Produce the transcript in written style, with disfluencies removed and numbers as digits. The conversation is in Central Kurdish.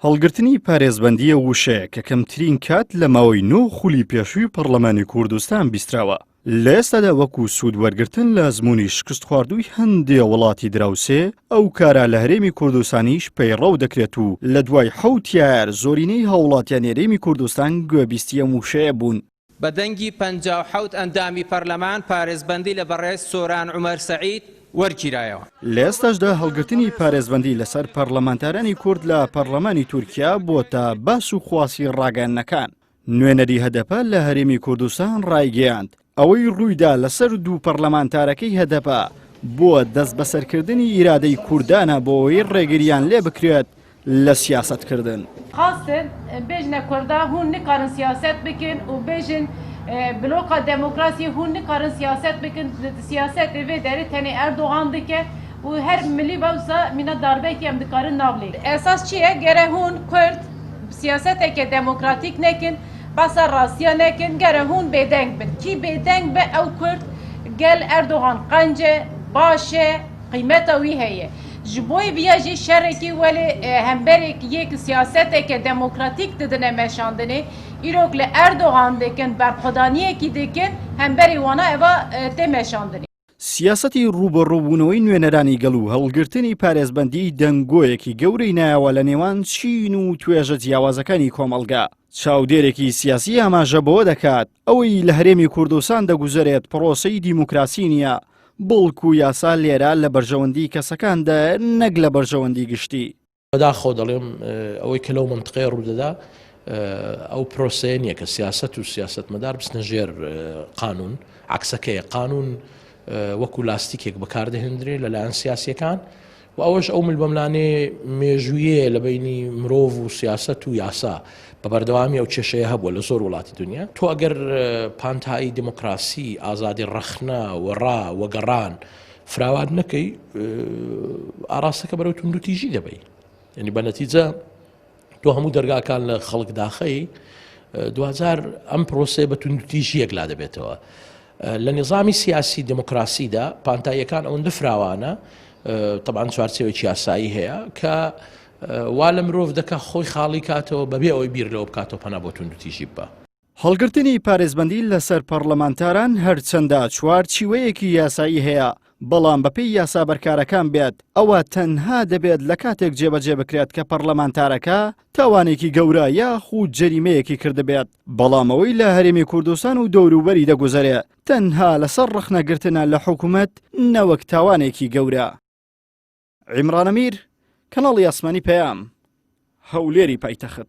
هەڵگرتنی پارێزبەندیە وشەیە کە کەمترین کات لە ماوەی 9 خولی پێشووی پەرلەمانی کوردستان بیستراوە. لە ئێستادا وەکو سوود وەرگرتن لە ئەزموونی شکست خواردووی هەندێ وڵاتی دراوسێ ئەو کارە لە هەرێمی کوردستانیش پەیڕەو دەکرێت و لە دوای 7 یار زۆرینەی هاوڵاتیان هەرێمی کوردستان گوێبیستی ئەم وشەیە بوون. بە دەنگی 57 ئەندامی پەرلەمان پارێزبەندی لە بەڕێز سۆران عومەر سەعید وەرگیرایەوە. لە ئێستاشدا هەڵگرتنی پارێزبەندی لەسەر پەرلەمانتارانی کورد لە پەرلەمانی تورکیا بۆتە باس و خواسی ڕاگەنەکان. نوێنەری هەدەپە لە هەرێمی کوردستان ڕایگەیاند ئەوەی ڕوویدا لەسەر دوو پەرلەمانتارەکەی هەدەپە بۆ دەست بەسەرکردنی ئیرادەی کوردانە بۆەوەی ڕێگریان لێ بکرێت لە سیاسەتکردن. خاستن بێژنە کووردا هون نکارن سیاست بکن و بێژن بلوکا دموکراسی هون نکارن سیاست بکن سیاست وێ دەری تەنێ ئەردوغان دکە و هەر ملی بەوسا مینە داربێکی ئەم دکارن ناوڵێ. ئەساس چییە؟ گەرە هون کورد سیاستێکە دموکراتیک نەکن باسا ڕاستیە نەکن گەرە هون بێدەنگ بن. کی بێدەنگ بە ئەو کورد گەل ئەردوغان قەنجە باشێ قیمەتە وی هەیە. ji boî viya jî şerekî welê hemberek yek siyaseteke demokratîk didine meşandinê îrok li Erdogan dikin berxwedaniyekî dikin hemberî wana eva tê meşandinê. سیاسەتی ڕوبەڕووبوونەوەی نوێنەرانی گەڵ و هەڵگرتنی پارێزبەندی دەنگۆیەکی گەورەی نایەوە لە نێوان چین و توێژە جیاوازەکانی کۆمەڵگا. چاودێرێکی سیاسی ئاماژە بەوە دەکات ئەوەی لە هەرێمی کوردستان دەگوزارێت پرۆسەی دیموکراسی نییە. بڵکو و یاسا لێرە لە بەرژەوەندی کەسەکاندا نەک لە بەرژەوەندی گشتی. بەداخۆ دەڵێم ئەوەی کە لەو منطقەیە ڕوودەدا ئەو پرۆسەیە نییە کە سیاست و سیاستمەدار بچنە ژێر قانون عکسەکەیە قانون وەکو لاستیکێک بەکاردەهێنرێت لەلایەن سیاسیەکان و ئەوەش ئەو ملبەملانێ مێژوویە لە بینی مرۆڤ و سیاست و یاسا بە بەردەوامی ئەو کێشەیە هەبووە لە زۆر وڵاتی دنیا. تۆ ئەگەر پانتایی دموکراسی ئازادی ڕەخنا وەڕا وەگەڕان فراوان نەکەی ئاراستەکە بەرەو توندوتیژی دەبی. یعنی بە نەتیجە تۆ هەموو دەرگاکان لە خەڵک داخەی دوجار ئەم پرۆسەیە بە توندوتیژیەک لا دەبێتەوە. لە نظامی سیاسی دموکراسیدا پانتاییەکان ئەوەندە فراوانە طبعاً چوارچێوەی یاسایی هەیە کە وا لە مرۆڤ دەکە خۆی خاڵی کاتەوە بەبێ ئەوەی بیر لەوە بکاتەوە پەنا بۆ توندوتیژی بە. هەڵگرتنی پارێزبەندی لەسەر پەرلەمانتاران هەرچەندە چوار چیوەیەکی یاسایی هەیە بەڵام بەپێی یاسا بەرکارەکان بێت ئەوە تەنها دەبێت لە کاتێک جێبەجێ بکرێت کە پەرلەمانتارەکە تاوانێکی گەورە یاخود جەریمەیەکی کردبێت. بەڵامەوەی لە هەرێمی کوردستان و دەوروبەری دەگوزارێت تەنها لەسەر ڕخنەگرتنە لە حکوومەت نەوەک تاوانێکی گەورە. عیمران ئەمیر، کەناڵی ئاسمانی پەیام، هەولێری پایتەخت.